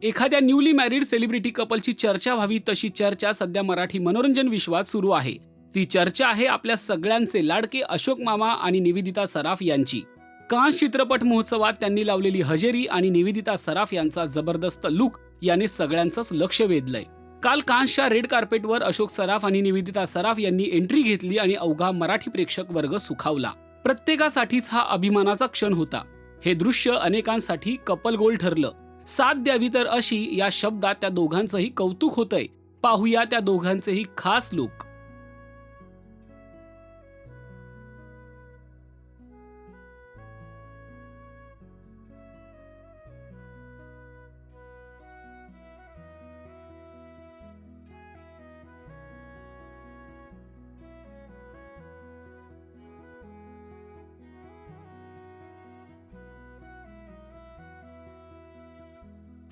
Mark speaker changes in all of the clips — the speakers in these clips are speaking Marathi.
Speaker 1: एखाद्या न्यूली मॅरिड सेलिब्रिटी कपलची चर्चा व्हावी तशी चर्चा सध्या मराठी मनोरंजन विश्वात सुरू आहे. ती चर्चा आहे आपल्या सगळ्यांचे लाडके अशोक मामा आणि निवेदिता सराफ यांची. कान्स चित्रपट महोत्सवात त्यांनी लावलेली हजेरी आणि निवेदिता सराफ यांचा जबरदस्त लुक याने सगळ्यांचंच लक्ष वेधलंय. काल कान्सच्या रेड कार्पेटवर अशोक सराफ आणि निवेदिता सराफ यांनी एंट्री घेतली आणि अवघा मराठी प्रेक्षक वर्ग सुखावला. प्रत्येकासाठीच हा अभिमानाचा क्षण होता. हे दृश्य अनेकांसाठी कपल गोल ठरलं. साथ द्यावी तर अशी या शब्दात त्या दोघांचंही कौतुक होतंय. पाहूया त्या दोघांचेही खास लुक.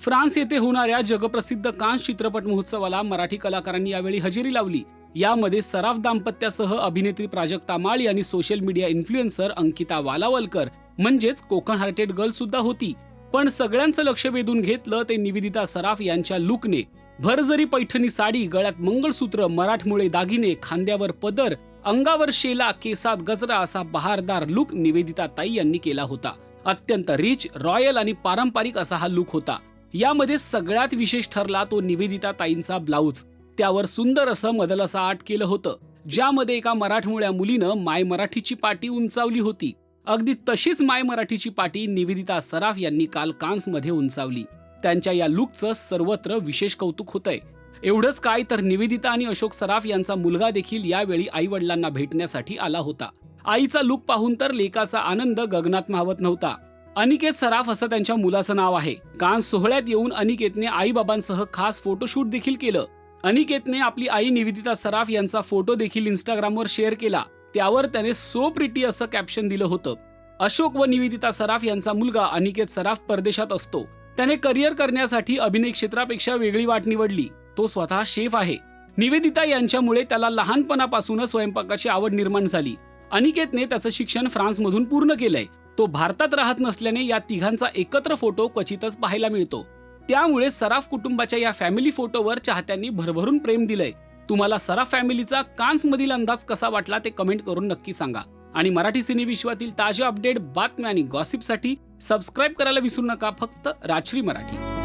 Speaker 1: फ्रान्स येथे होणाऱ्या जगप्रसिद्ध कान्स चित्रपट महोत्सवाला मराठी कलाकारांनी यावेळी हजेरी लावली. यामध्ये सराफ दाम्पत्यासह अभिनेत्री प्राजक्ता माळी आणि social media influencer Ankita Walawalkar म्हणजेच कोकण हार्टेड गर्ल सुद्धा होती. पण सगळ्यांचं लक्ष वेधून घेतलं ते निवेदिता सराफ यांच्या लुकने. भरजरी पैठणी साडी, गळ्यात मंगळसूत्र, मराठमोळे दागिने, खांद्यावर पदर, अंगावर शेला, केसात गजरा असा बहारदार लुक निवेदिता ताई यांनी केला होता. अत्यंत रिच, रॉयल आणि पारंपरिक असा हा लुक होता. यामध्ये सगळ्यात विशेष ठरला तो निवेदिता ताईंचा ब्लाऊज. त्यावर सुंदर असं मदलसा आर्ट केलं होतं, ज्यामध्ये एका मराठमोळ्या मुलीनं माय मराठीची पाटी उंचावली होती. अगदी तशीच माय मराठीची पाटी निवेदिता सराफ यांनी काल कान्समध्ये उंचावली. त्यांच्या या लुकचं सर्वत्र विशेष कौतुक होतंय. एवढंच काय तर निवेदिता आणि अशोक सराफ यांचा मुलगा देखील यावेळी आई वडिलांना भेटण्यासाठी आला होता. आईचा लुक पाहून तर लेकाचा आनंद गगनात मावत नव्हता. अनिकेत सराफ असं त्यांच्या मुलाचं नाव आहे. कान्स सोहळ्यात येऊन अनिकेतने आई बाबांसह खास फोटोशूट देखील केलं. अनिकेतने आपली आई निवेदिता सराफ यांचा फोटो देखील इंस्टाग्रामवर शेअर केला. त्यावर त्याने सो प्रिटी असं कॅप्शन दिलं होतं. अशोक व निवेदिता सराफ यांचा मुलगा अनिकेत सराफ परदेशात असतो. त्याने करिअर करण्यासाठी अभिनय क्षेत्रापेक्षा वेगळी वाट निवडली. तो स्वतः शेफ आहे. निवेदिता यांच्यामुळे त्याला लहानपणापासूनच स्वयंपाकाची आवड निर्माण झाली. अनिकेतने त्याचं शिक्षण फ्रान्समधून पूर्ण केलंय. तो भारतात राहत नसल्याने या तिघांचा एकत्र फोटो क्वचितच पाहायला मिळतो. त्यामुळे सराफ कुटुंबाच्या या फॅमिली फोटोवर चाहत्यांनी भरभरून प्रेम दिलंय. तुम्हाला सराफ फॅमिलीचा कान्समधील अंदाज कसा वाटला ते कमेंट करून नक्की सांगा. आणि मराठी सिने विश्वातील ताज्या अपडेट, बातम्या आणि गॉसिपसाठी सबस्क्राईब करायला विसरू नका. फक्त राजश्री मराठी.